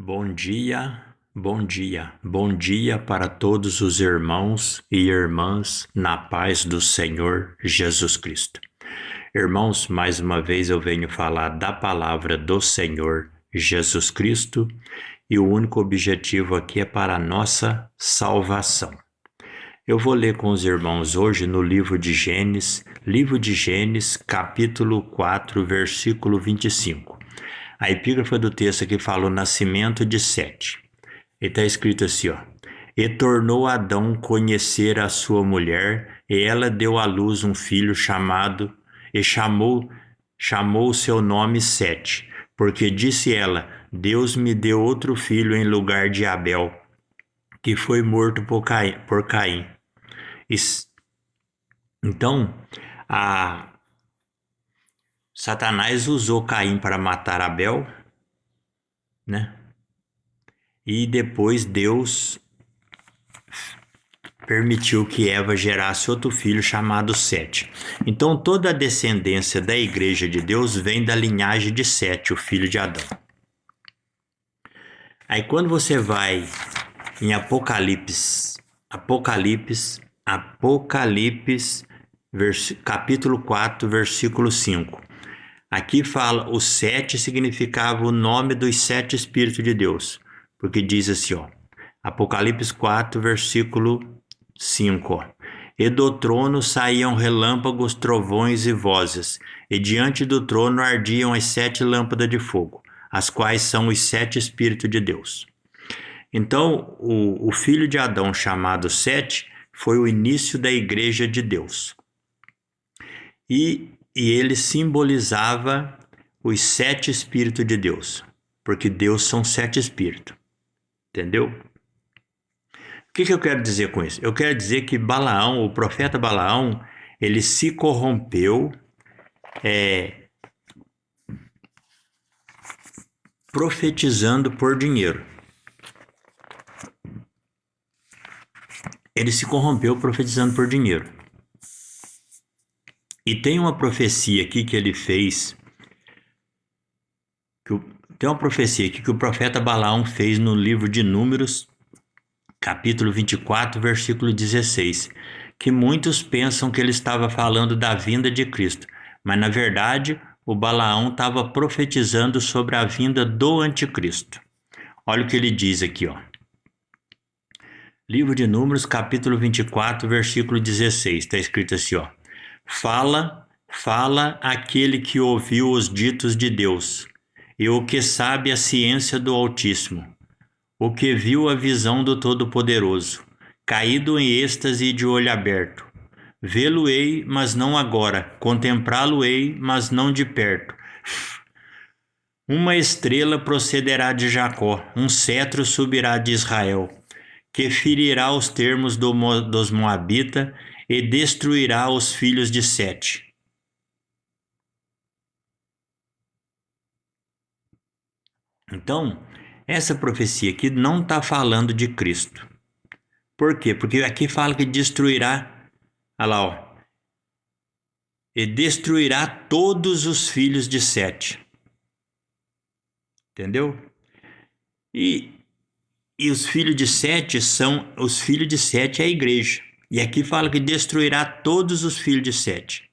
Bom dia, bom dia, bom dia para todos os irmãos e irmãs na paz do Senhor Jesus Cristo. Irmãos, mais uma vez eu venho falar da palavra do Senhor Jesus Cristo e o único objetivo aqui é para a nossa salvação. Eu vou ler com os irmãos hoje no livro de Gênesis, capítulo 4, versículo 25. A epígrafe do texto aqui fala o nascimento de Sete. E está escrito assim, ó. E tornou Adão conhecer a sua mulher, e ela deu à luz um filho chamou o seu nome Sete, porque disse ela, Deus me deu outro filho em lugar de Abel, que foi morto por Caim. Então, Satanás usou Caim para matar Abel, né? E depois Deus permitiu que Eva gerasse outro filho chamado Sete. Então toda a descendência da igreja de Deus vem da linhagem de Sete, o filho de Adão. Aí quando você vai em Apocalipse, capítulo 4, versículo 5. Aqui fala, o Sete significava o nome dos sete Espíritos de Deus, porque diz assim, ó, Apocalipse 4, versículo 5, ó, e do trono saíam relâmpagos, trovões e vozes, e diante do trono ardiam as sete lâmpadas de fogo, as quais são os sete Espíritos de Deus. Então, o filho de Adão, chamado Sete, foi o início da igreja de Deus. E ele simbolizava os sete Espíritos de Deus, porque Deus são sete Espíritos, entendeu? O que eu quero dizer com isso? Eu quero dizer que Balaão, o profeta Balaão, ele se corrompeu profetizando por dinheiro. Ele se corrompeu profetizando por dinheiro. E tem uma profecia aqui que ele fez, tem uma profecia aqui que o profeta Balaão fez no livro de Números, capítulo 24, versículo 16, que muitos pensam que ele estava falando da vinda de Cristo, mas na verdade o Balaão estava profetizando sobre a vinda do anticristo. Olha o que ele diz aqui, ó. Livro de Números, capítulo 24, versículo 16, está escrito assim, ó. Fala aquele que ouviu os ditos de Deus, e o que sabe a ciência do Altíssimo, o que viu a visão do Todo-Poderoso, caído em êxtase e de olho aberto. Vê-lo-ei, mas não agora, contemplá-lo-ei, mas não de perto. Uma estrela procederá de Jacó, um cetro subirá de Israel, que ferirá os termos dos Moabitas e destruirá os filhos de Sete. Então, essa profecia aqui não está falando de Cristo. Por quê? Porque aqui fala que destruirá, olha lá, ó, e destruirá todos os filhos de Sete. Entendeu? E os filhos de Sete é a igreja. E aqui fala que destruirá todos os filhos de Sete.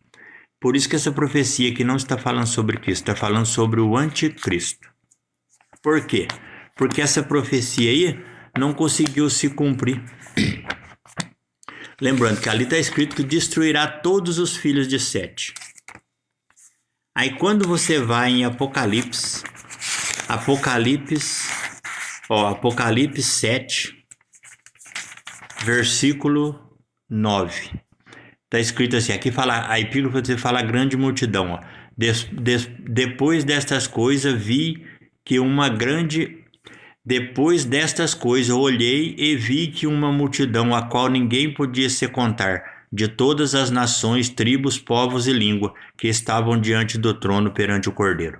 Por isso que essa profecia aqui não está falando sobre Cristo, está falando sobre o anticristo. Por quê? Porque essa profecia aí não conseguiu se cumprir. Lembrando que ali está escrito que destruirá todos os filhos de Sete. Aí quando você vai em Apocalipse 7, versículo 9. Está escrito assim, aqui fala, a epígrafe fala grande multidão. Ó. Depois destas coisas olhei e vi que uma multidão, a qual ninguém podia se contar, de todas as nações, tribos, povos e língua, que estavam diante do trono perante o Cordeiro.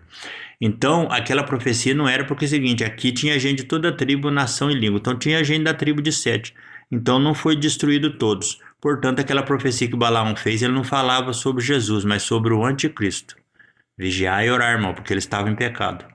Então, aquela profecia não era porque é o seguinte, aqui tinha gente de toda tribo, nação e língua, então tinha gente da tribo de Sete, então não foi destruído todos. Portanto, aquela profecia que Balaão fez, ele não falava sobre Jesus, mas sobre o anticristo. Vigiar e orar, irmão, porque ele estava em pecado.